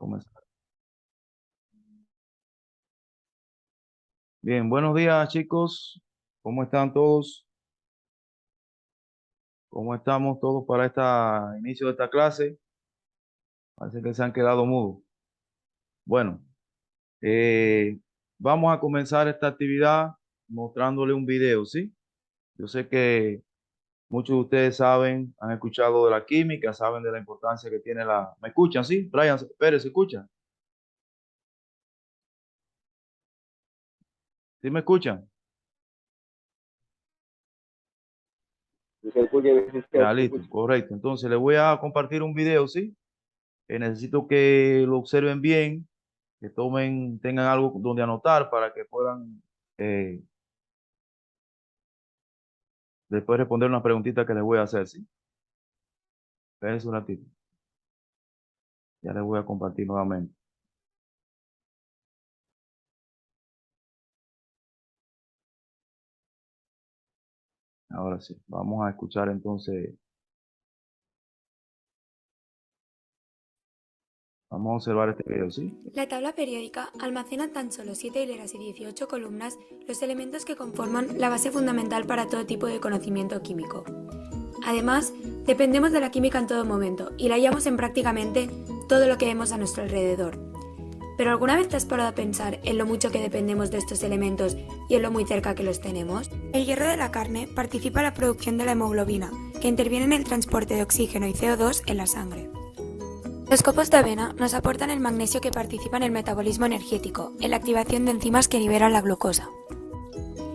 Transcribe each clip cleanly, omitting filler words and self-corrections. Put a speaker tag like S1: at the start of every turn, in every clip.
S1: Comenzar. Bien, buenos días chicos. ¿Cómo están todos? ¿Cómo estamos todos para este inicio de esta clase? Parece que se han quedado mudos. Bueno, eh, vamos a comenzar esta actividad mostrándole un video, ¿sí? Yo sé que muchos de ustedes saben, han escuchado de la química, saben de la importancia que tiene la... ¿Me escuchan, sí? Brian Pérez, ¿se escuchan? ¿Sí me escuchan? Ya, listo, correcto. Entonces les voy a compartir un video, ¿sí? Necesito que lo observen bien, que tomen, tengan algo donde anotar para que puedan eh, después responder unas preguntitas que les voy a hacer, ¿sí? Espérense un ratito. Ya les voy a compartir nuevamente. Ahora sí, vamos a escuchar entonces, vamos a observar este video, ¿sí?
S2: La tabla periódica almacena en tan solo 7 hileras y 18 columnas los elementos que conforman la base fundamental para todo tipo de conocimiento químico. Además, dependemos de la química en todo momento y la hallamos en prácticamente todo lo que vemos a nuestro alrededor. ¿Pero alguna vez te has parado a pensar en lo mucho que dependemos de estos elementos y en lo muy cerca que los tenemos? El hierro de la carne participa en la producción de la hemoglobina, que interviene en el transporte de oxígeno y CO2 en la sangre. Los copos de avena nos aportan el magnesio que participa en el metabolismo energético, en la activación de enzimas que liberan la glucosa.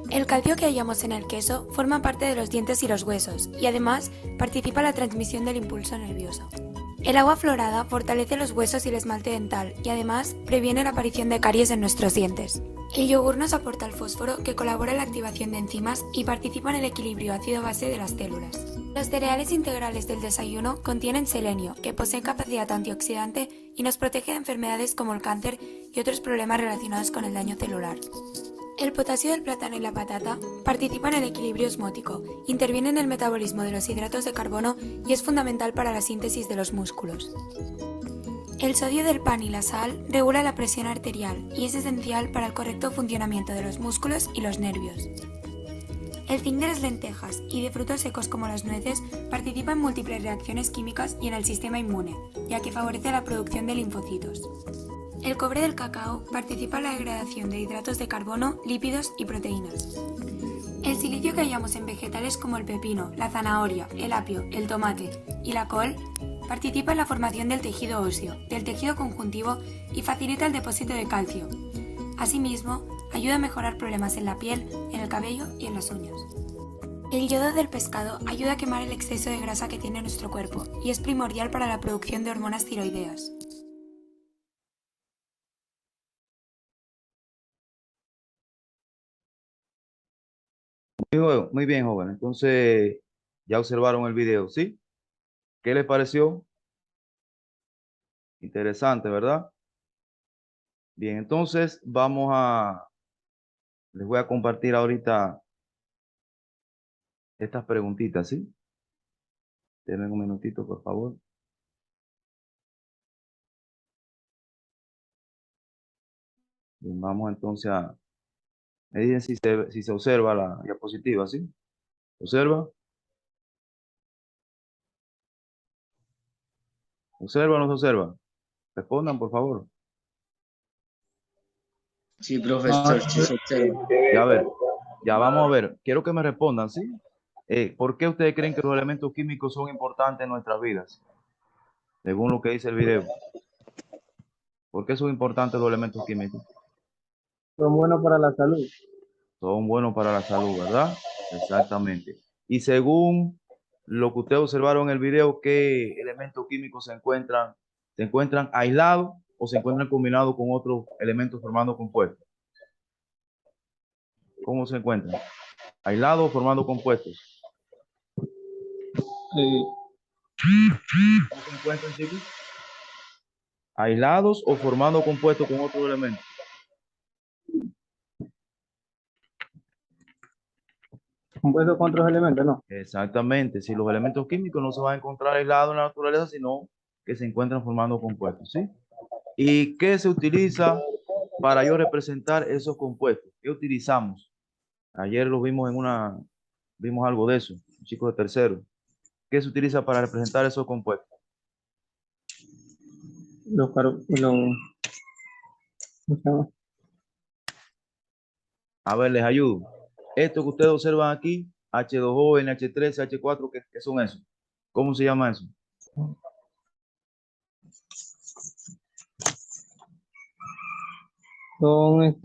S2: El calcio que hallamos en el queso forma parte de los dientes y los huesos, y además participa en la transmisión del impulso nervioso. El agua fluorada fortalece los huesos y el esmalte dental, y además previene la aparición de caries en nuestros dientes. El yogur nos aporta el fósforo que colabora en la activación de enzimas y participa en el equilibrio ácido-base de las células. Los cereales integrales del desayuno contienen selenio, que posee capacidad antioxidante y nos protege de enfermedades como el cáncer y otros problemas relacionados con el daño celular. El potasio del plátano y la patata participa en el equilibrio osmótico, interviene en el metabolismo de los hidratos de carbono y es fundamental para la síntesis de los músculos. El sodio del pan y la sal regula la presión arterial y es esencial para el correcto funcionamiento de los músculos y los nervios. El zinc de las lentejas y de frutos secos como las nueces participa en múltiples reacciones químicas y en el sistema inmune, ya que favorece la producción de linfocitos. El cobre del cacao participa en la degradación de hidratos de carbono, lípidos y proteínas. El silicio que hallamos en vegetales como el pepino, la zanahoria, el apio, el tomate y la col participa en la formación del tejido óseo, del tejido conjuntivo y facilita el depósito de calcio. Asimismo, ayuda a mejorar problemas en la piel, en el cabello y en las uñas. El yodo del pescado ayuda a quemar el exceso de grasa que tiene nuestro cuerpo y es primordial para la producción de hormonas tiroideas.
S1: Muy bien, joven. Entonces, ya observaron el video, ¿sí? ¿Qué les pareció? Interesante, ¿verdad? Bien, entonces les voy a compartir ahorita estas preguntitas, ¿sí? Denme un minutito, por favor. Bien, vamos entonces a... Me dicen si se observa la diapositiva, ¿sí? ¿Observa? ¿Observa o no se observa? Respondan, por favor.
S3: Sí, profesor, sí se observa.
S1: Ya a ver, ya vamos a ver. Quiero que me respondan, ¿sí? ¿Por qué ustedes creen que los elementos químicos son importantes en nuestras vidas? Según lo que dice el video. ¿Por qué son importantes los elementos químicos?
S4: Son buenos para la salud.
S1: Son buenos para la salud, ¿verdad? Exactamente. Y según lo que ustedes observaron en el video, ¿qué elementos químicos se encuentran aislados o se encuentran combinados con otros elementos formando compuestos? ¿Cómo se encuentran? ¿Aislados o formando compuestos? ¿Cómo se encuentran, chicos? ¿Aislados o formando compuestos con otros elementos?
S4: Compuestos con otros elementos, ¿no?
S1: Exactamente. Si los elementos químicos no se van a encontrar aislados en la naturaleza, sino que se encuentran formando compuestos, ¿sí? ¿Y qué se utiliza para yo representar esos compuestos? ¿Qué utilizamos? Ayer lo vimos vimos algo de eso, chicos de tercero. ¿Qué se utiliza para representar esos compuestos?
S4: ¿cómo se llama?
S1: A ver, les ayudo. Esto que ustedes observan aquí, H2O, NH3, H4, ¿qué son esos? ¿Cómo se llama eso?
S4: Son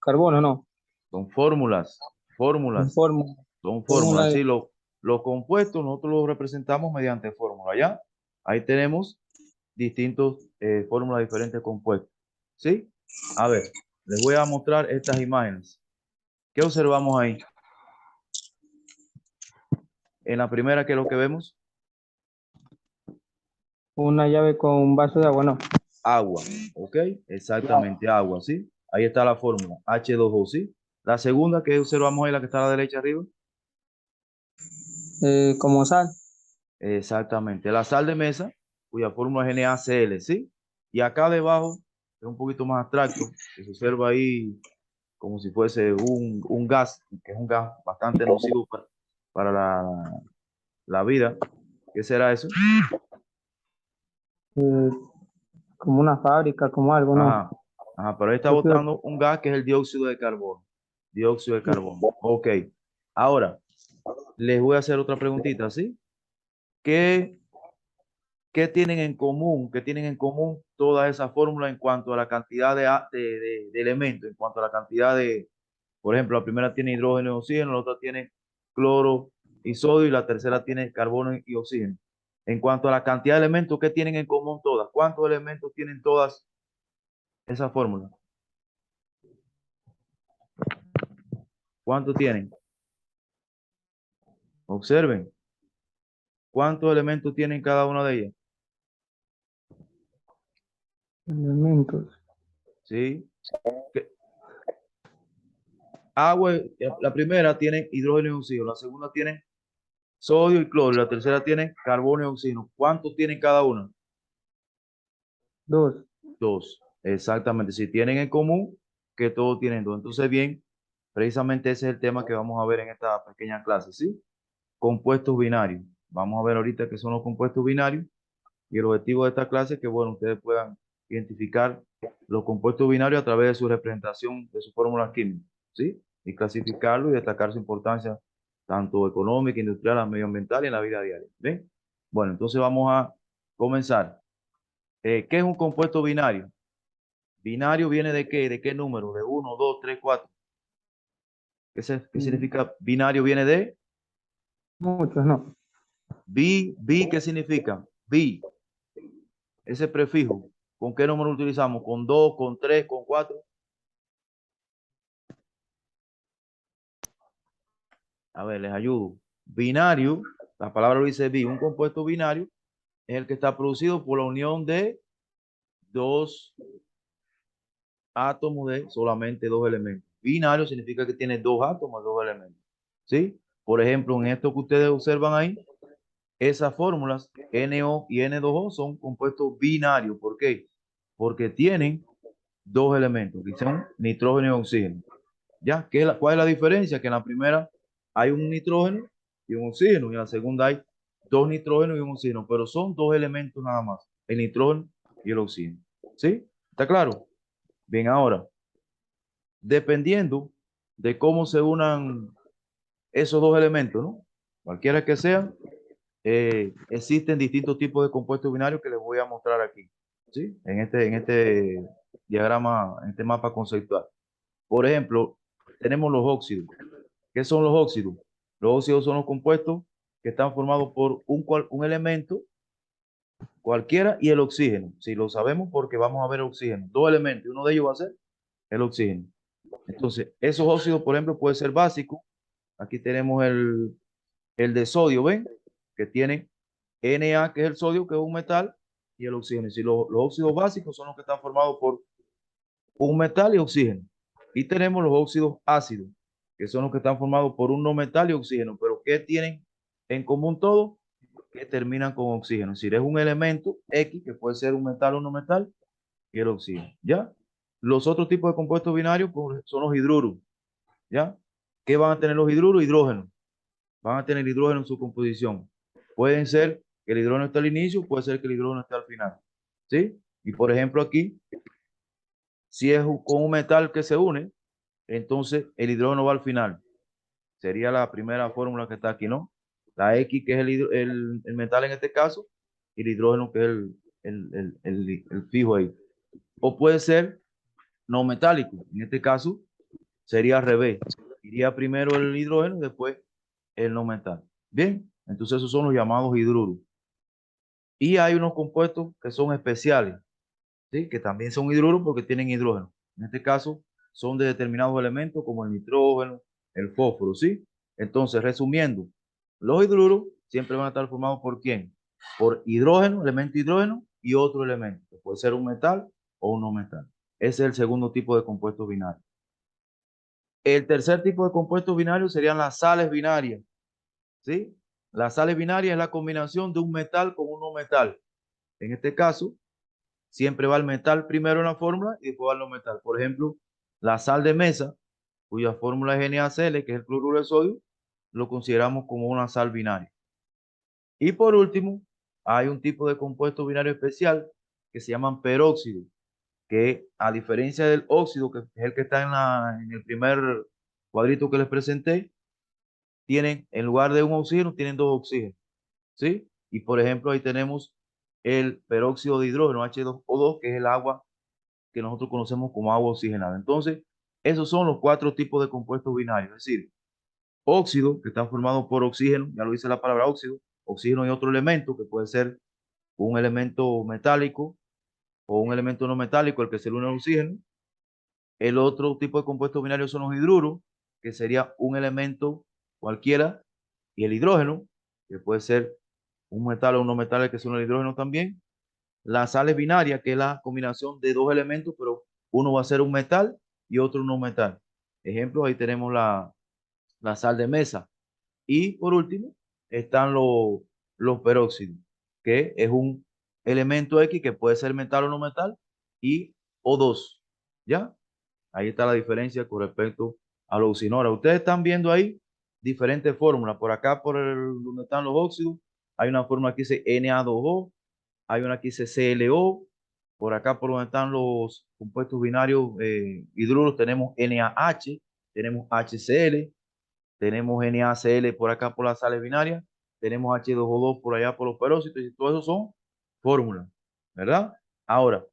S4: carbono, ¿no?
S1: Son fórmulas,
S4: Son
S1: fórmulas,
S4: fórmula,
S1: son
S4: fórmula
S1: fórmulas.
S4: de
S1: Sí, los compuestos nosotros los representamos mediante fórmula, ¿ya? Ahí tenemos distintos fórmulas de diferentes compuestos. ¿Sí? A ver, les voy a mostrar estas imágenes. ¿Qué observamos ahí? En la primera, ¿qué es lo que vemos?
S4: una llave con un vaso de agua, ¿no?
S1: Agua, ¿ok? Exactamente, agua, ¿sí? Ahí está la fórmula, H2O, ¿sí? La segunda que observamos ahí, la que está a la derecha arriba.
S4: Como sal.
S1: Exactamente, la sal de mesa, cuya fórmula es NaCl, ¿sí? Y acá debajo, es un poquito más abstracto, que se observa ahí como si fuese un gas, que es un gas bastante nocivo para la vida. ¿Qué será eso?
S4: eh, Como una fábrica, como algo, ¿no?
S1: Ajá, ajá, pero ahí está
S4: Yo creo
S1: botando un gas que es el dióxido de carbono. Dióxido de carbono. Ok. Ahora, les voy a hacer otra preguntita, ¿sí? ¿Qué, qué tienen en común? ¿Qué tienen en común todas esas fórmulas en cuanto a la cantidad de elementos, en cuanto a la cantidad de, por ejemplo, la primera tiene hidrógeno y oxígeno, la otra tiene cloro y sodio y la tercera tiene carbono y oxígeno. En cuanto a la cantidad de elementos, ¿qué tienen en común todas? ¿Cuántos elementos tienen todas esas fórmulas? ¿Cuántos tienen? Observen. ¿Cuántos elementos tienen cada una de ellas?
S4: elementos.
S1: ¿Sí? ¿Qué? Agua, la primera tiene hidrógeno y oxígeno, la segunda tiene sodio y cloro, y la tercera tiene carbono y oxígeno. ¿Cuántos tienen cada una?
S4: Dos.
S1: Dos. Exactamente. Si tienen en común, que todos tienen dos. Entonces, bien, precisamente ese es el tema que vamos a ver en esta pequeña clase, ¿sí? Compuestos binarios. Vamos a ver ahorita qué son los compuestos binarios y el objetivo de esta clase es que, bueno, ustedes puedan identificar los compuestos binarios a través de su representación de sus fórmulas químicas, ¿sí? Y clasificarlo y destacar su importancia tanto económica, industrial, medioambiental y en la vida diaria, ¿bien? Bueno, entonces vamos a comenzar. ¿Qué es un compuesto binario? ¿Binario viene de qué? ¿De qué número? ¿De uno, 2, 3, 4? ¿Qué
S4: Mm,
S1: significa binario? Viene de
S4: Muchos, ¿no?
S1: ¿qué significa? Bi, ese prefijo. ¿Con qué número lo utilizamos? ¿Con 2, con 3, con 4? A ver, les ayudo. Binario, la palabra lo dice bi, un compuesto binario es el que está producido por la unión de dos átomos de solamente dos elementos. Binario significa que tiene dos átomos, dos elementos. ¿Sí? Por ejemplo, en esto que ustedes observan ahí, esas fórmulas NO y N2O son compuestos binarios. ¿Por qué? Porque tienen dos elementos, que son nitrógeno y oxígeno. ¿Ya? ¿Cuál es la diferencia? Que en la primera hay un nitrógeno y un oxígeno, y en la segunda hay dos nitrógenos y un oxígeno, pero son dos elementos nada más, el nitrógeno y el oxígeno. ¿Sí? ¿Está claro? Bien, ahora, dependiendo de cómo se unan esos dos elementos, ¿no? Cualquiera que sean, existen distintos tipos de compuestos binarios que les voy a mostrar aquí, ¿sí? En este diagrama, en este mapa conceptual. Por ejemplo, tenemos los óxidos. ¿Qué son los óxidos? Los óxidos son los compuestos que están formados por un elemento cualquiera y el oxígeno. Si lo sabemos porque vamos a ver oxígeno. Dos elementos, uno de ellos va a ser el oxígeno. Entonces, esos óxidos, por ejemplo, puede ser básico. Aquí tenemos el de sodio, ¿ven? Que tiene Na, que es el sodio, que es un metal, y el oxígeno. Si los óxidos básicos son los que están formados por un metal y oxígeno. Y tenemos los óxidos ácidos, que son los que están formados por un no metal y oxígeno. Pero ¿qué tienen en común todos? Que terminan con oxígeno. Es decir, es un elemento X, que puede ser un metal o no metal, y el oxígeno, ¿ya? Los otros tipos de compuestos binarios pues, son los hidruros, ¿ya? ¿Qué van a tener los hidruros? Hidrógeno. Van a tener hidrógeno en su composición. Pueden ser que el hidrógeno esté al inicio, puede ser que el hidrógeno esté al final, ¿sí? Y por ejemplo aquí, si es con un metal que se une, entonces el hidrógeno va al final. Sería la primera fórmula que está aquí, ¿no? La X, que es el metal en este caso, y el hidrógeno, que es el fijo ahí. O puede ser no metálico. En este caso, sería al revés. Iría primero el hidrógeno y después el no metal. Bien, entonces esos son los llamados hidruros. Y hay unos compuestos que son especiales, ¿sí? Que también son hidruros porque tienen hidrógeno. En este caso, son de determinados elementos como el nitrógeno, el fósforo, ¿sí? Entonces, resumiendo, los hidruros siempre van a estar formados ¿por quién? Por hidrógeno, elemento hidrógeno y otro elemento, que puede ser un metal o un no metal. Ese es el segundo tipo de compuestos binarios. El tercer tipo de compuestos binarios serían las sales binarias, ¿sí? Las sales binarias es la combinación de un metal con un no metal. En este caso, siempre va el metal primero en la fórmula y después va el no metal. Por ejemplo, la sal de mesa, cuya fórmula es NaCl, que es el cloruro de sodio, lo consideramos como una sal binaria. Y por último, hay un tipo de compuesto binario especial que se llaman peróxidos, que a diferencia del óxido, que es el que está en el primer cuadrito que les presenté, tienen, en lugar de un oxígeno, tienen dos oxígenos, ¿sí? Y por ejemplo, ahí tenemos el peróxido de hidrógeno, H2O2, que es el agua que nosotros conocemos como agua oxigenada. Entonces, esos son los cuatro tipos de compuestos binarios, es decir, óxido, que está formado por oxígeno, ya lo dice la palabra óxido, oxígeno y otro elemento, que puede ser un elemento metálico o un elemento no metálico, el que se une al oxígeno. El otro tipo de compuestos binarios son los hidruros, que sería un elemento cualquiera, y el hidrógeno, que puede ser un metal o un no metal, el que se une al hidrógeno también. Las sales binarias, que es la combinación de dos elementos, pero uno va a ser un metal y otro un no metal. Ejemplo, ahí tenemos la sal de mesa. Y por último, están los peróxidos, que es un elemento X que puede ser metal o no metal, y O2. ¿Ya? Ahí está la diferencia con respecto a los oxígenos. Ahora, ustedes están viendo ahí diferentes fórmulas. Por acá, donde están los óxidos, hay una fórmula que dice Na2O, hay una que dice CLO. Por acá, por donde están los compuestos binarios hidruros, tenemos NaH, tenemos HCl, tenemos NaCl por acá por las sales binarias, tenemos H2O2 por allá por los peróxidos, y todo eso son fórmulas, ¿verdad? Ahora,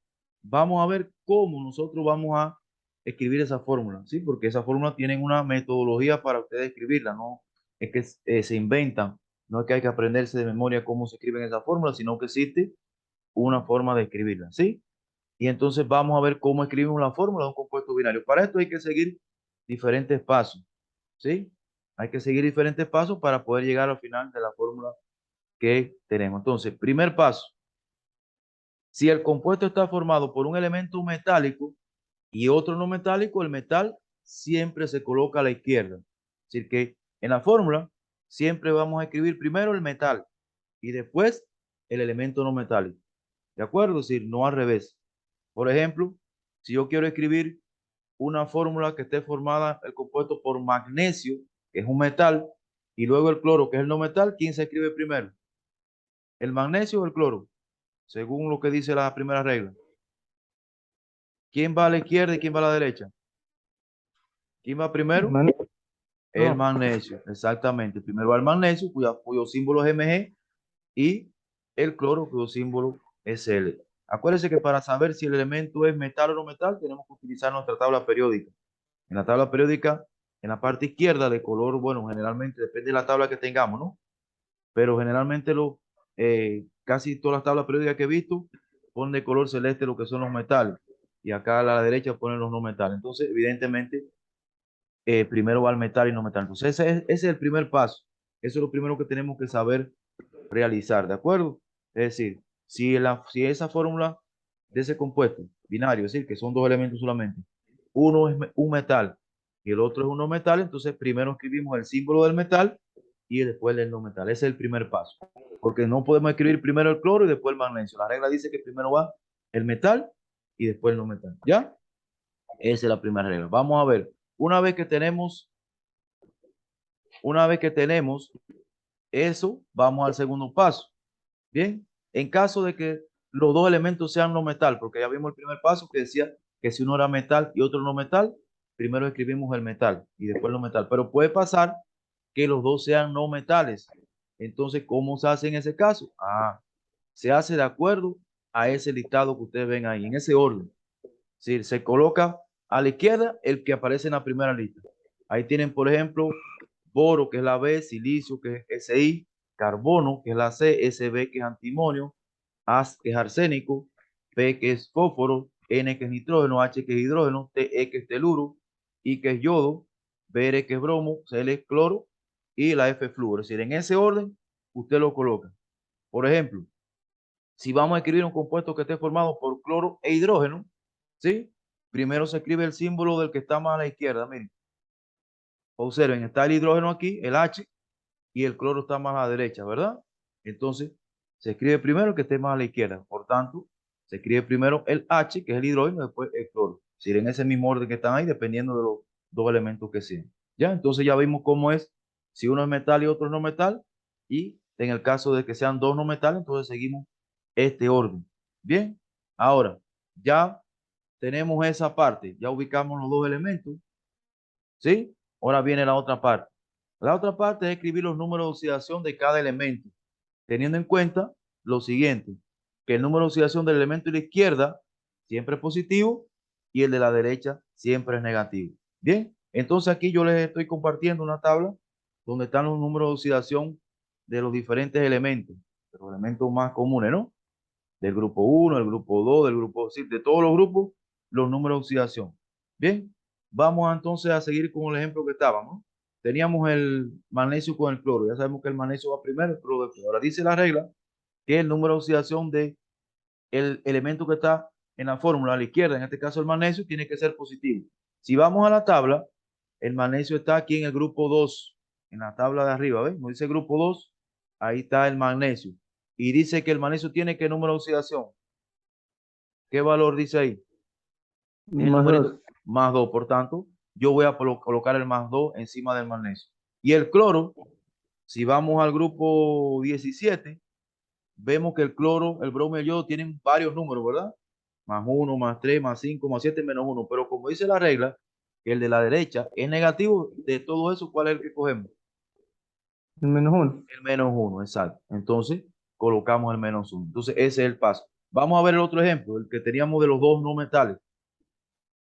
S1: vamos a ver cómo nosotros vamos a escribir esa fórmula, ¿sí? Porque esas fórmulas tienen una metodología para ustedes escribirla, no es que se inventan, no es que hay que aprenderse de memoria cómo se escriben esas fórmulas, sino que existe una forma de escribirla, ¿sí? Y entonces vamos a ver cómo escribimos la fórmula de un compuesto binario. Para esto hay que seguir diferentes pasos, ¿sí? Hay que seguir diferentes pasos para poder llegar al final de la fórmula que tenemos. Entonces, primer paso, si el compuesto está formado por un elemento metálico y otro no metálico, el metal siempre se coloca a la izquierda. Es decir, que en la fórmula siempre vamos a escribir primero el metal y después el elemento no metálico. ¿De acuerdo? Es decir, no al revés. Por ejemplo, si yo quiero escribir una fórmula que esté formada el compuesto por magnesio, que es un metal, y luego el cloro, que es el no metal, ¿quién se escribe primero? ¿El magnesio o el cloro? Según lo que dice la primera regla. ¿Quién va a la izquierda y quién va a la derecha? ¿Quién va primero? El magnesio, exactamente. Primero va el magnesio, cuyo símbolo es Mg, y el cloro, cuyo símbolo es L. Acuérdense que para saber si el elemento es metal o no metal, tenemos que utilizar nuestra tabla periódica. En la tabla periódica, en la parte izquierda de color, bueno, generalmente depende de la tabla que tengamos, ¿no? Pero generalmente casi todas las tablas periódicas que he visto ponen de color celeste lo que son los metales. Y acá a la derecha ponen los no metales. Entonces, evidentemente, primero va el metal y no metal. Entonces, ese es el primer paso. Eso es lo primero que tenemos que saber realizar, ¿de acuerdo? Es decir, si esa fórmula de ese compuesto binario, es decir, que son dos elementos solamente, uno es un metal y el otro es un no metal, entonces primero escribimos el símbolo del metal y después el no metal. Ese es el primer paso, porque no podemos escribir primero el cloro y después el magnesio. La regla dice que primero va el metal y después el no metal. ¿Ya? Esa es la primera regla. Vamos a ver. Una vez que tenemos eso, vamos al segundo paso. Bien. En caso de que los dos elementos sean no metal, porque ya vimos el primer paso que decía que si uno era metal y otro no metal, primero escribimos el metal y después no metal. Pero puede pasar que los dos sean no metales. Entonces, ¿cómo se hace en ese caso? Se hace de acuerdo a ese listado que ustedes ven ahí, en ese orden. Sí, se coloca a la izquierda el que aparece en la primera lista. Ahí tienen, por ejemplo, boro, que es la B, silicio, que es Si, carbono, que es la C, Sb, que es antimonio, As, que es arsénico, P, que es fósforo, N, que es nitrógeno, H, que es hidrógeno, Te, que es teluro, I, que es yodo, Br, que es bromo, Cl, es cloro y la F, flúor. Es decir, en ese orden usted lo coloca. Por ejemplo, si vamos a escribir un compuesto que esté formado por cloro e hidrógeno, ¿sí? Primero se escribe el símbolo del que está más a la izquierda, miren. Observen, está el hidrógeno aquí, el H, y el cloro está más a la derecha, ¿verdad? Entonces, se escribe primero el que esté más a la izquierda. Por tanto, se escribe primero el H, que es el hidrógeno, y después el cloro. Si en ese mismo orden que están ahí, dependiendo de los dos elementos que sean. ¿Ya? Entonces ya vimos cómo es, si uno es metal y otro no metal, y en el caso de que sean dos no metales, entonces seguimos este orden. Bien, ahora, ya tenemos esa parte, ya ubicamos los dos elementos, ¿sí? Ahora viene la otra parte. La otra parte es escribir los números de oxidación de cada elemento, teniendo en cuenta lo siguiente, que el número de oxidación del elemento de la izquierda siempre es positivo y el de la derecha siempre es negativo. Bien, entonces aquí yo les estoy compartiendo una tabla donde están los números de oxidación de los diferentes elementos, de los elementos más comunes, ¿no? Del grupo 1, del grupo 2, del grupo 6, de todos los grupos, los números de oxidación. Bien, vamos entonces a seguir con el ejemplo que estábamos. Teníamos el magnesio con el cloro. Ya sabemos que el magnesio va primero, el cloro después. Ahora dice la regla que el número de oxidación del elemento que está en la fórmula a la izquierda, en este caso el magnesio, tiene que ser positivo. Si vamos a la tabla, el magnesio está aquí en el grupo 2, en la tabla de arriba, ¿ves? Como dice grupo 2, ahí está el magnesio. Y dice que el magnesio tiene ¿qué número de oxidación? ¿Qué valor dice ahí? El
S4: Más
S1: numerito,
S4: 2.
S1: más 2. Por tanto, yo voy a colocar el más 2 encima del magnesio. Y el cloro, si vamos al grupo 17, vemos que el cloro, el bromo y el yodo tienen varios números, ¿verdad? Más 1, más 3, más 5, más 7, menos 1. Pero como dice la regla, que el de la derecha es negativo, de todo eso, ¿cuál es el que cogemos?
S4: El menos 1.
S1: El menos 1, exacto. Entonces, colocamos el menos 1. Entonces, ese es el paso. Vamos a ver el otro ejemplo, el que teníamos de los dos no metales.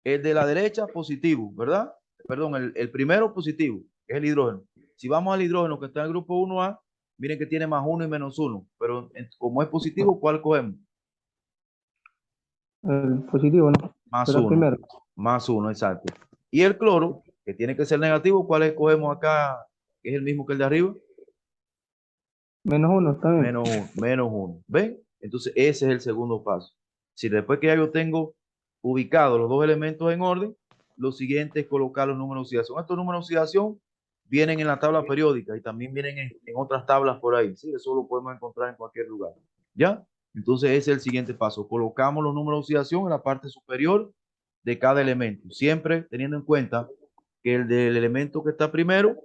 S1: El de la derecha, positivo, ¿verdad? Perdón, el primero positivo, es el hidrógeno. Si vamos al hidrógeno que está en el grupo 1A, miren que tiene más 1 y menos 1. Pero como es positivo, ¿cuál cogemos?
S4: El positivo, ¿no?
S1: Más
S4: Será
S1: 1.
S4: primero.
S1: Más 1, exacto. Y el cloro, que tiene que ser negativo, ¿cuál escogemos acá? Que es el mismo que el de arriba.
S4: Menos 1 está bien.
S1: Menos 1, menos 1. ¿Ven? Entonces ese es el segundo paso. Si después que ya yo tengo ubicados los dos elementos en orden, lo siguiente es colocar los números de oxidación. Estos números de oxidación vienen en la tabla periódica y también vienen en otras tablas por ahí. ¿Sí? Eso lo podemos encontrar en cualquier lugar. ¿Ya? Entonces ese es el siguiente paso. Colocamos los números de oxidación en la parte superior de cada elemento, siempre teniendo en cuenta que el del elemento que está primero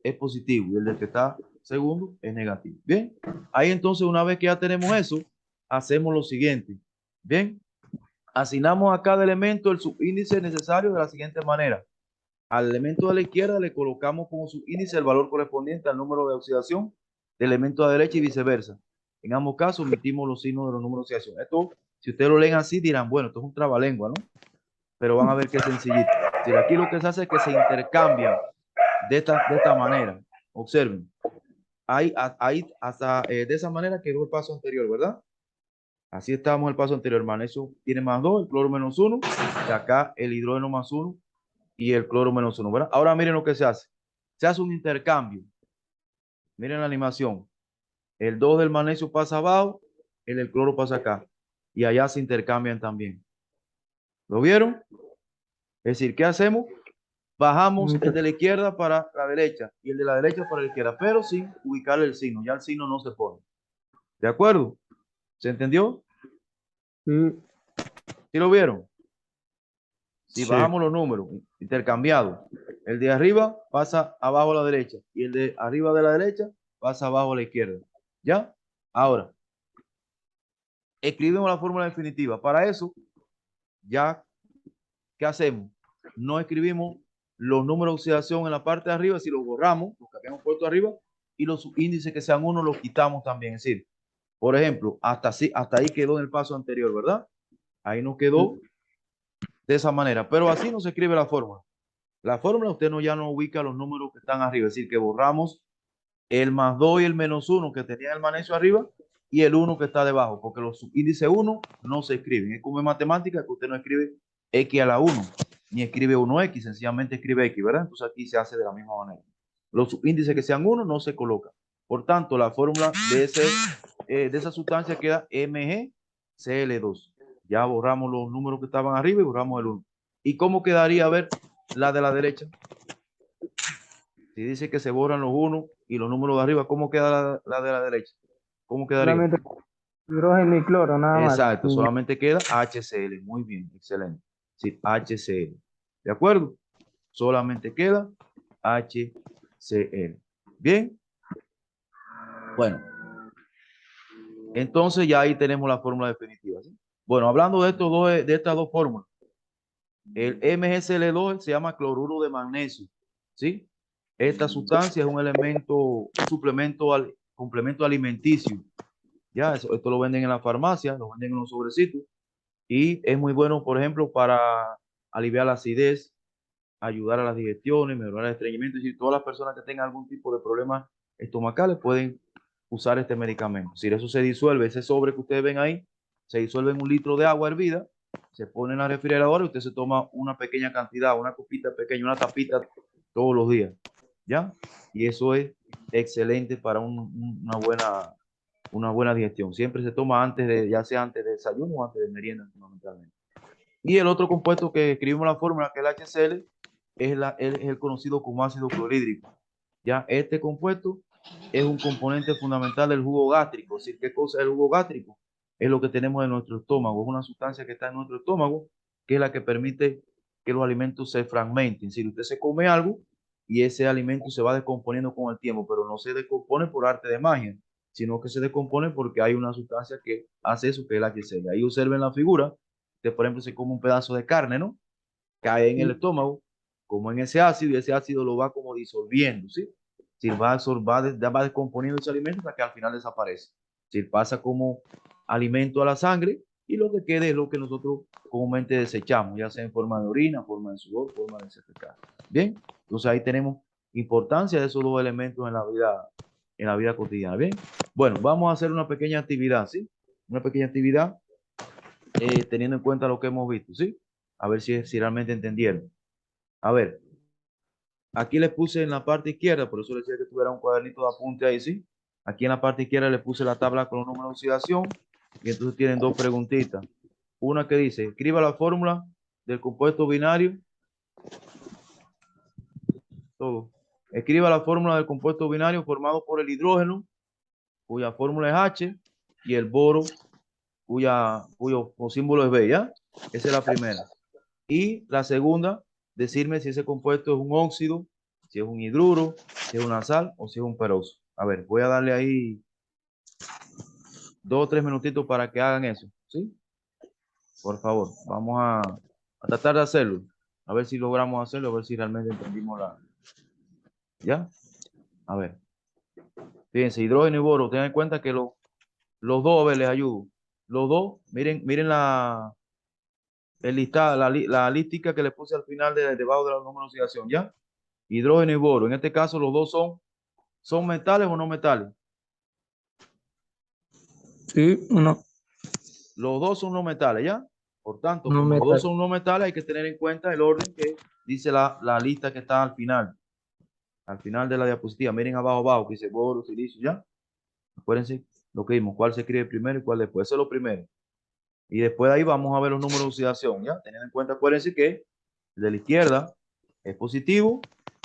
S1: es positivo y el del que está segundo es negativo. Bien, ahí entonces una vez que ya tenemos eso, hacemos lo siguiente. Bien, asignamos a cada elemento el subíndice necesario de la siguiente manera. Al elemento de la izquierda le colocamos como subíndice el valor correspondiente al número de oxidación del elemento de la derecha y viceversa. En ambos casos omitimos los signos de los números de oxidación. Esto, si ustedes lo leen así, dirán, bueno, esto es un trabalengua, ¿no? Pero van a ver que es sencillito. Es decir, aquí lo que se hace es que se intercambian de esta manera. Observen. Ahí hasta de esa manera quedó el paso anterior, ¿verdad? Así estábamos el paso anterior. El magnesio tiene más 2, el cloro menos 1, y acá el hidrógeno más 1 y el cloro menos 1, ¿verdad? Ahora miren lo que se hace. Se hace un intercambio. Miren la animación. El 2 del magnesio pasa abajo, el del cloro pasa acá. Y allá se intercambian también. ¿Lo vieron? Es decir, ¿qué hacemos? Bajamos el de la izquierda para la derecha y el de la derecha para la izquierda, pero sin ubicarle el signo. Ya el signo no se pone. ¿De acuerdo? ¿Se entendió?
S4: Sí.
S1: ¿Sí lo vieron? Si
S5: Sí.
S1: bajamos los números intercambiados, el de arriba pasa abajo a la derecha y el de arriba de la derecha pasa abajo a la izquierda. ¿Ya? Ahora, escribimos la fórmula definitiva. Para eso, ya, ¿qué hacemos? No escribimos los números de oxidación en la parte de arriba, si los borramos, los que habíamos puesto arriba, y los subíndices que sean 1 los quitamos también. Es decir, por ejemplo, hasta ahí quedó en el paso anterior, ¿verdad? Ahí nos quedó de esa manera, pero así no se escribe la fórmula. La fórmula usted ya no ubica los números que están arriba, es decir, que borramos el más 2 y el menos 1 que tenía el magnesio arriba y el 1 que está debajo, porque los subíndices 1 no se escriben. Es como en matemática que usted no escribe x a la 1, ni escribe 1x, sencillamente escribe x, ¿verdad? Entonces aquí se hace de la misma manera. Los subíndices que sean 1 no se colocan. Por tanto, la fórmula de esa sustancia queda MgCl2. Ya borramos los números que estaban arriba y borramos el 1. ¿Y cómo quedaría, a ver, la de la derecha? Si dice que se borran los 1 y los números de arriba, ¿cómo queda la de la derecha? ¿Cómo quedaría?
S4: Solamente hidrógeno y cloro, nada más.
S1: Exacto, solamente queda HCl. Muy bien, excelente. Sí, HCl. ¿De acuerdo? Solamente queda HCl. Bien. Bueno. Entonces ya ahí tenemos la fórmula definitiva. ¿Sí? Bueno, hablando de estas dos fórmulas. El MgCl2 se llama cloruro de magnesio. ¿Sí? Esta sustancia es un elemento, un complemento alimenticio. Ya, esto lo venden en la farmacia, lo venden en los sobrecitos. Y es muy bueno, por ejemplo, para aliviar la acidez, ayudar a las digestiones, mejorar el estreñimiento. Es decir, todas las personas que tengan algún tipo de problemas estomacales pueden usar este medicamento. Si eso se disuelve, ese sobre que ustedes ven ahí, se disuelve en 1 litro de agua hervida, se pone en la refrigeradora y usted se toma una pequeña cantidad, una copita pequeña, una tapita todos los días. ¿Ya? Y eso es excelente para una buena digestión. Siempre se toma antes de, ya sea antes de desayuno o antes de merienda, fundamentalmente. Y el otro compuesto que escribimos la fórmula, que es el HCl, es el conocido como ácido clorhídrico. Ya, este compuesto es un componente fundamental del jugo gástrico. Es decir, ¿qué cosa es el jugo gástrico? Es lo que tenemos en nuestro estómago. Es una sustancia que está en nuestro estómago, que es la que permite que los alimentos se fragmenten. Es decir, usted se come algo y ese alimento se va descomponiendo con el tiempo, pero no se descompone por arte de magia, sino que se descompone porque hay una sustancia que hace eso, que es la HCl. Ahí observen la figura. Usted, por ejemplo, se come un pedazo de carne, ¿no? Cae en el estómago, como en ese ácido, y ese ácido lo va como disolviendo, ¿sí? Si va descomponiendo ese alimento hasta que al final desaparece. Si pasa como alimento a la sangre y lo que quede es lo que nosotros comúnmente desechamos, ya sea en forma de orina, forma de sudor, forma de secretar. Bien, entonces ahí tenemos importancia de esos dos elementos en la vida cotidiana. Bien, bueno, vamos a hacer una pequeña actividad, ¿sí? Una pequeña actividad teniendo en cuenta lo que hemos visto, ¿sí? A ver si realmente entendieron. A ver, aquí les puse en la parte izquierda, por eso les decía que tuviera un cuadernito de apunte ahí, ¿sí? Aquí en la parte izquierda les puse la tabla con los números de oxidación y entonces tienen dos preguntitas. Una que dice, escriba la fórmula del compuesto binario. Todo. Escriba la fórmula del compuesto binario formado por el hidrógeno, cuya fórmula es H, y el boro, cuyo símbolo es B, ¿ya? Esa es la primera. Y la segunda, decirme si ese compuesto es un óxido, si es un hidruro, si es una sal o si es un peroso. A ver, voy a darle ahí 2 o 3 minutitos para que hagan eso, ¿sí? Por favor, vamos a tratar de hacerlo. A ver si logramos hacerlo, a ver si realmente entendimos ¿Ya? A ver. Fíjense, hidrógeno y boro, tengan en cuenta que los dos, a ver, les ayudo. Los dos, miren la lística que les puse al final debajo de la número de oxidación, ¿ya? Hidrógeno y boro. En este caso, los dos son metales o no metales.
S4: Sí, uno.
S1: Los dos son no metales, ¿ya? Por tanto,
S4: No
S1: como los
S4: metal.
S1: dos son no metales, hay que tener en cuenta el orden que dice la lista que está al final. Al final de la diapositiva. Miren abajo, que dice boro, silicio, ¿ya? Acuérdense lo que vimos, cuál se escribe primero y cuál después. Eso es lo primero. Y después de ahí vamos a ver los números de oxidación, ¿ya? Teniendo en cuenta, acuérdense que el de la izquierda es positivo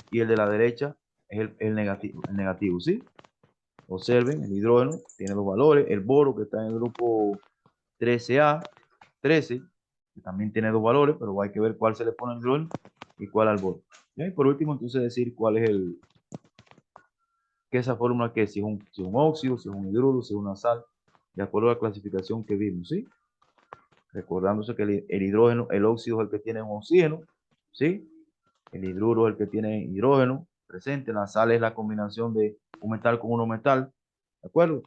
S1: y el de la derecha es el negativo, ¿sí? Observen, el hidrógeno tiene los valores, el boro que está en el grupo 13A, 13, que también tiene dos valores, pero hay que ver cuál se le pone al hidrógeno y cuál al boro. ¿Ya? Y por último, entonces decir cuál es que esa fórmula que es, si es un óxido, si es un hidruro, si es una sal, de acuerdo a la clasificación que vimos, ¿sí? Recordándose que el hidrógeno, el óxido es el que tiene un oxígeno, ¿sí? El hidruro es el que tiene hidrógeno presente, la sal es la combinación de un metal con otro metal, ¿de acuerdo?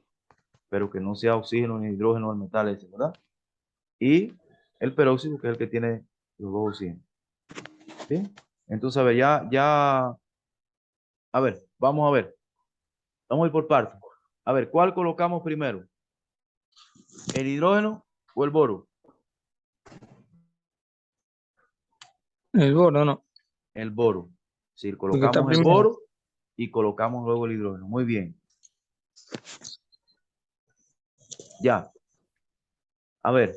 S1: Pero que no sea oxígeno ni hidrógeno el metal ese, ¿verdad? Y el peróxido, que es el que tiene los dos oxígenos. ¿Sí? Entonces, a ver, a ver, vamos a ver. Vamos a ir por partes. A ver, ¿cuál colocamos primero? ¿El hidrógeno o el boro?
S4: El boro, no.
S1: El boro. Si
S4: Porque está
S1: colocamos el
S4: primero.
S1: boro y colocamos luego el hidrógeno. Muy bien. Ya. A ver,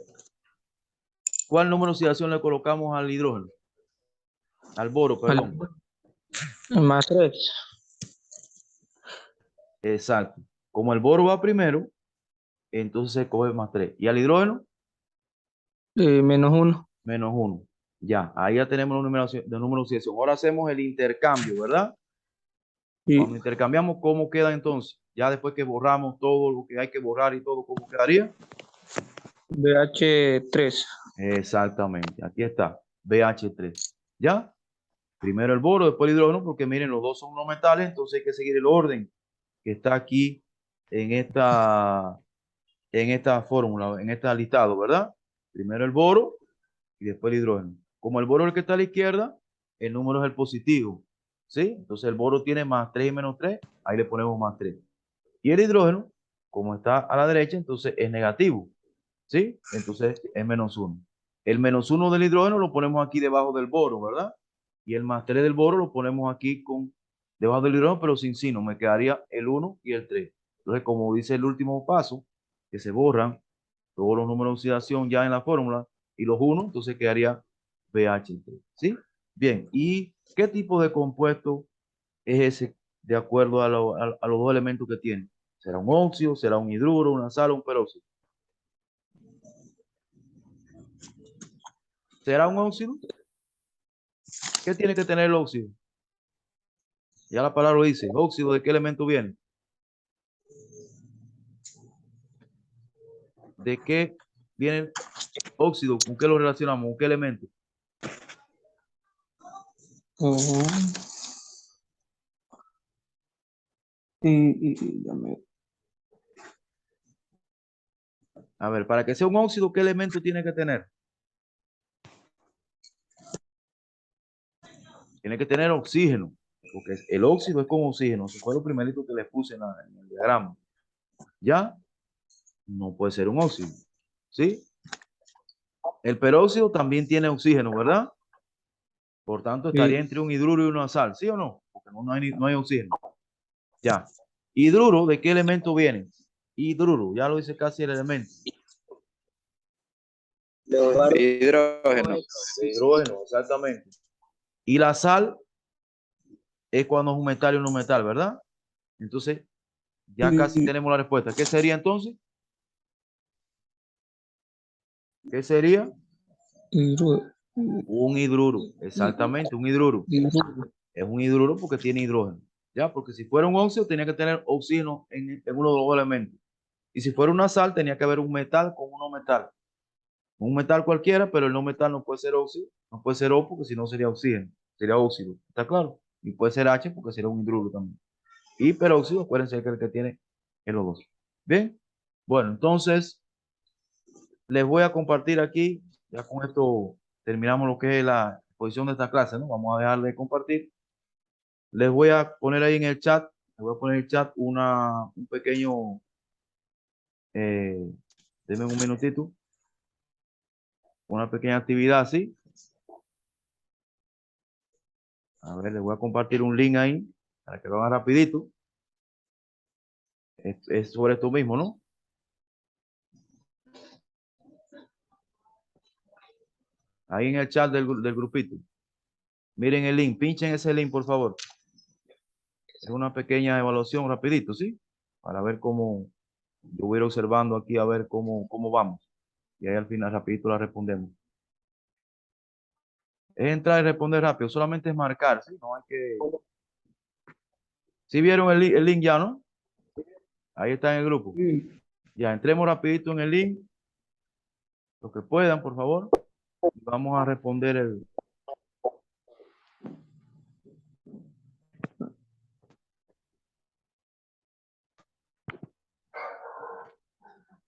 S1: ¿cuál número de oxidación le colocamos al hidrógeno? Al boro, perdón.
S4: Más 3.
S1: Exacto. Como el boro va primero, entonces se coge más 3. ¿Y al hidrógeno?
S4: Menos 1.
S1: Menos 1. Ya, ahí ya tenemos el número de oxidación. Ahora hacemos el intercambio, ¿verdad?
S4: Y
S1: Cuando intercambiamos, ¿cómo queda entonces? Ya después que borramos todo lo que hay que borrar y todo, ¿cómo quedaría?
S4: BH3.
S1: Exactamente, aquí está, BH3. ¿Ya? Primero el boro, después el hidrógeno, porque miren, los dos son no metales, entonces hay que seguir el orden que está aquí en esta fórmula, en este listado, ¿verdad? Primero el boro y después el hidrógeno. Como el boro es el que está a la izquierda, el número es el positivo, ¿sí? Entonces el boro tiene más 3 y menos 3, ahí le ponemos más 3. Y el hidrógeno, como está a la derecha, entonces es negativo, ¿sí? Entonces es menos 1. El menos 1 del hidrógeno lo ponemos aquí debajo del boro, ¿verdad? Y el más 3 del boro lo ponemos aquí debajo del hidrógeno, pero sin signo. Me quedaría el 1 y el 3. Entonces, como dice el último paso, que se borran todos los números de oxidación ya en la fórmula y los 1, entonces quedaría BH3, ¿sí? Bien, ¿y qué tipo de compuesto es ese de acuerdo a los dos elementos que tiene? ¿Será un óxido, será un hidruro, una sal o un peróxido? ¿Será un óxido? ¿Qué tiene que tener el óxido? Ya la palabra lo dice. ¿Óxido de qué elemento viene? ¿De qué viene el óxido? ¿Con qué lo relacionamos? ¿Con qué elemento?
S4: Dame.
S1: A ver, para que sea un óxido, ¿qué elemento tiene que tener? Tiene que tener oxígeno, porque el óxido es con oxígeno. Eso fue lo primerito que les puse en el diagrama. ¿Ya? No puede ser un óxido. ¿Sí? El peróxido también tiene oxígeno, ¿verdad? Por tanto, estaría entre un hidruro y una sal, ¿sí o no? Porque no hay oxígeno. Ya. Hidruro, ¿de qué elemento viene? Hidruro, ya lo dice casi el elemento.
S3: Hidrógeno.
S1: De hidrógeno, exactamente. Y la sal es cuando es un metal y un no metal, ¿verdad? Entonces, ya casi tenemos la respuesta. ¿Qué sería entonces? ¿Qué sería? Un hidruro, exactamente, un hidruro. Es un hidruro porque tiene hidrógeno. ¿Ya? Porque si fuera un óxido, tenía que tener oxígeno en uno de los elementos. Y si fuera una sal, tenía que haber un metal con un no metal. Un metal cualquiera, pero el no metal no puede ser óxido, no puede ser O porque si no sería oxígeno, sería óxido. ¿Está claro? Y puede ser H porque sería un hidruro también. Y peróxido, acuérdense que el que tiene es los dos. Bien, bueno, entonces les voy a compartir aquí, ya con esto terminamos lo que es la exposición de esta clase, ¿no? Vamos a dejar de compartir. Les voy a poner ahí en el chat, les voy a poner en el chat un pequeño, eh, denme un minutito, una pequeña actividad así. A ver, les voy a compartir un link ahí para que lo hagan rapidito. Es sobre esto mismo, ¿no? Ahí en el chat del grupito. Miren el link, pinchen ese link, por favor. Es una pequeña evaluación rapidito, ¿sí? Para ver cómo, yo voy a ir observando aquí a ver cómo vamos. Y ahí al final rapidito la respondemos. Es entrar y responder rápido. Solamente es marcar, ¿sí? No hay que... ¿Sí vieron el link ya, no? Ahí está en el grupo.
S4: Sí.
S1: Ya, entremos rapidito en el link. Lo que puedan, por favor. Y vamos a responder el...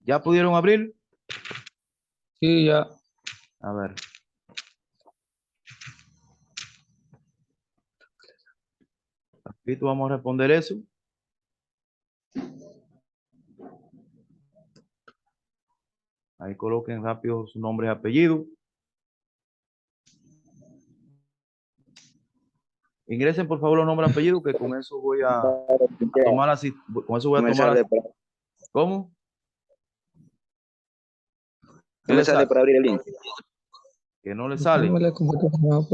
S1: ¿Ya pudieron abrir?
S4: Sí, ya.
S1: A ver. Rapidito vamos a responder eso. Ahí coloquen rápido su nombre y apellido. Ingresen por favor los nombres y apellidos, que con eso voy a tomar así. Con eso voy a
S3: No me
S1: tomar
S3: sale,
S1: así. ¿Cómo? ¿Qué
S3: no me
S1: le
S3: sale
S1: sale?
S3: para abrir el link.
S1: Que no le sale.
S4: Déjame la computadora.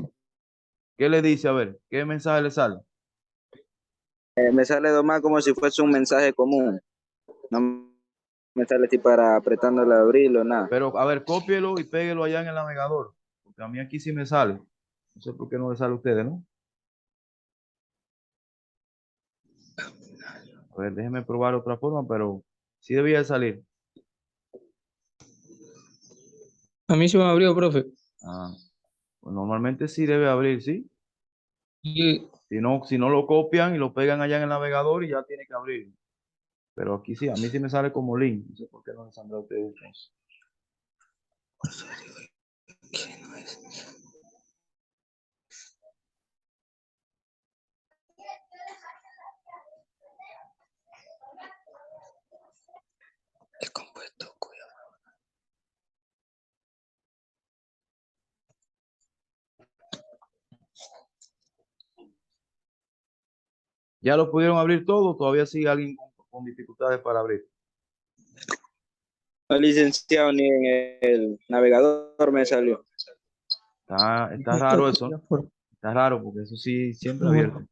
S1: ¿Qué le dice? A ver, ¿qué mensaje le sale?
S3: Me sale nomás como si fuese un mensaje común. No me sale así para apretándole a abrirlo, nada.
S1: Pero, a ver, cópielo y péguelo allá en el navegador. Porque a mí aquí sí me sale. No sé por qué no le sale a ustedes, ¿no? A ver, déjenme probar otra forma, pero sí debía de salir.
S4: A mí se me abrió, profe.
S1: Ah, pues normalmente sí debe abrir, ¿sí?
S4: Y
S1: Si no lo copian y lo pegan allá en el navegador y ya tiene que abrir. Pero aquí sí, a mí sí me sale como link. No sé por qué no les saldrá a ustedes entonces.
S4: el compuesto, cuidado.
S1: ¿Ya lo pudieron abrir todo? ¿Todavía sigue alguien con dificultades para abrir?
S3: No, licenciado, ni en el navegador me salió.
S1: Está raro eso, ¿no? Está raro porque eso sí siempre abierto.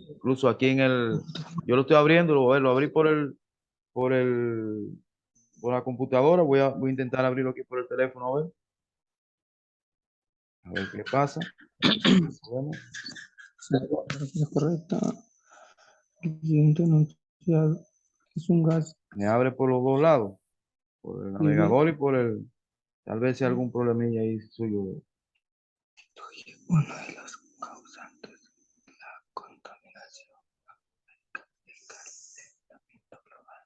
S1: Incluso aquí en yo lo estoy abriendo, lo abrí por la computadora. Voy a intentar abrirlo aquí por el teléfono, a ver qué pasa. Podemos.
S4: Es correcta. El siguiente enunciado es un gas.
S1: Me abre por los dos lados, por el navegador y por tal vez sea algún problemilla ahí suyo.
S4: Uno de los causantes de la contaminación del calentamiento global.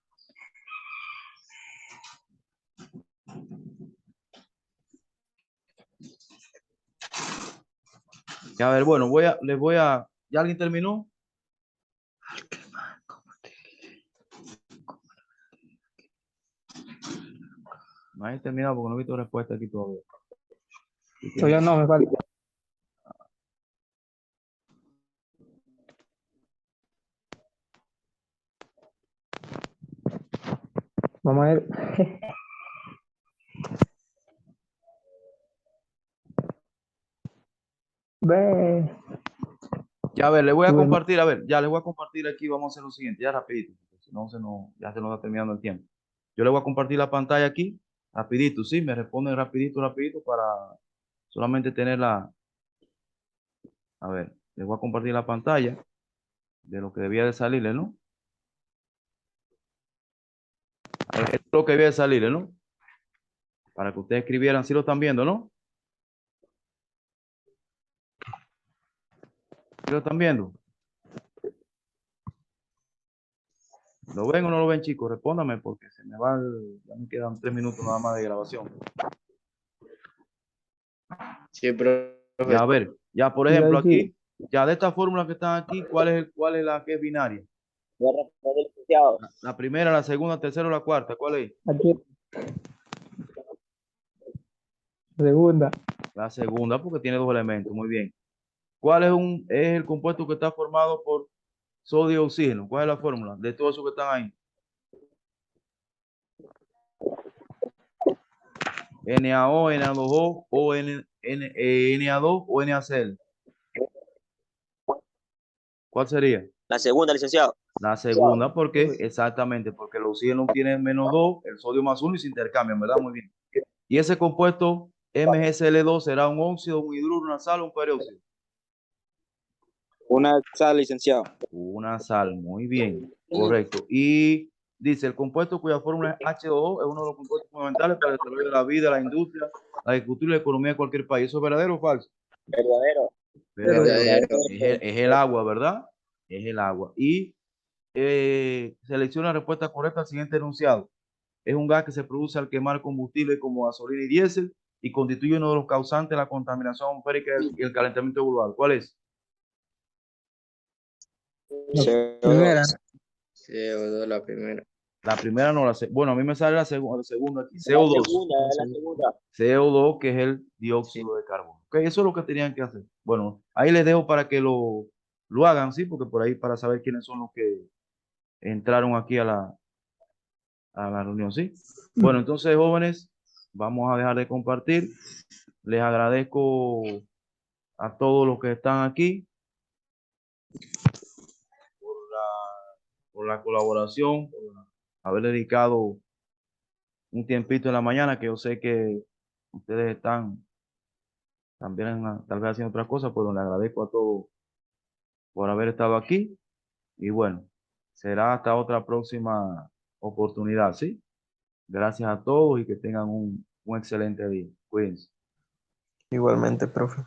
S1: Y a ver, bueno, ¿ya alguien terminó? No hay terminado porque no he visto respuesta aquí todavía. Así que-
S4: Todavía no, me falta. Vamos a ver. Ve.
S1: Ya, a ver, le voy a
S4: Bueno,
S1: compartir, a ver, ya le voy a compartir aquí, vamos a hacer lo siguiente, ya rapidito, porque si no, ya se nos está terminando el tiempo. Yo le voy a compartir la pantalla aquí, rapidito, sí, me responden rapidito, rapidito para solamente tenerla. A ver, le voy a compartir la pantalla de lo que debía de salirle, ¿no? A ver, esto es lo que debía de salirle, ¿no? Para que ustedes escribieran, si lo están viendo, ¿no? ¿Sí lo están viendo? ¿Lo ven o no lo ven, chicos? Respóndame porque ya me quedan 3 minutos nada más de grabación.
S3: Sí, profe.
S1: Ya, a ver, ya por
S4: iba a
S1: ejemplo
S4: decir,
S1: aquí, ya de estas fórmulas que están aquí, ¿cuál es la que es binaria?
S3: Voy a responder, licenciado.
S1: La primera, la segunda, tercera o la cuarta, ¿cuál es?
S4: aquí, segunda,
S1: La segunda, porque tiene dos elementos, muy bien. ¿Cuál es el compuesto que está formado por sodio y oxígeno? ¿Cuál es la fórmula de todos esos que están ahí? NaO, Na2O, o Na2 o NaCl. ¿Cuál sería?
S3: La segunda, licenciado.
S1: La segunda, porque exactamente, porque el oxígeno tiene -2, el sodio +1 y se intercambian, ¿verdad? Muy bien. Y ese compuesto MgCl2 será un óxido, un hidruro, una sal o un peróxido.
S3: Una sal, licenciado.
S1: Una sal, muy bien, correcto. Y dice, el compuesto cuya fórmula es H2O es uno de los compuestos fundamentales para el desarrollo de la vida, la industria, la agricultura y la economía de cualquier país. ¿Eso es verdadero o falso?
S3: Verdadero.
S1: Verdadero. Es el agua, ¿verdad? Es el agua. Y selecciona la respuesta correcta al siguiente enunciado. Es un gas que se produce al quemar combustible como gasolina y diésel y constituye uno de los causantes de la contaminación atmosférica y el calentamiento global. ¿Cuál es?
S4: La primera.
S5: CO2, la primera.
S1: La primera no la sé. Bueno, a mí me sale la segunda aquí. CO2.
S3: La segunda.
S1: CO2, que es el dióxido de carbono. Ok, eso es lo que tenían que hacer. Bueno, ahí les dejo para que lo hagan, sí, porque por ahí para saber quiénes son los que entraron aquí a la reunión, ¿sí? Bueno, entonces, jóvenes, vamos a dejar de compartir. Les agradezco a todos los que están aquí por la colaboración, por haber dedicado un tiempito en la mañana, que yo sé que ustedes están también tal vez haciendo otras cosas, pero les agradezco a todos por haber estado aquí y bueno, será hasta otra próxima oportunidad, ¿sí? Gracias a todos y que tengan un excelente día. Cuídense.
S4: Igualmente, profe.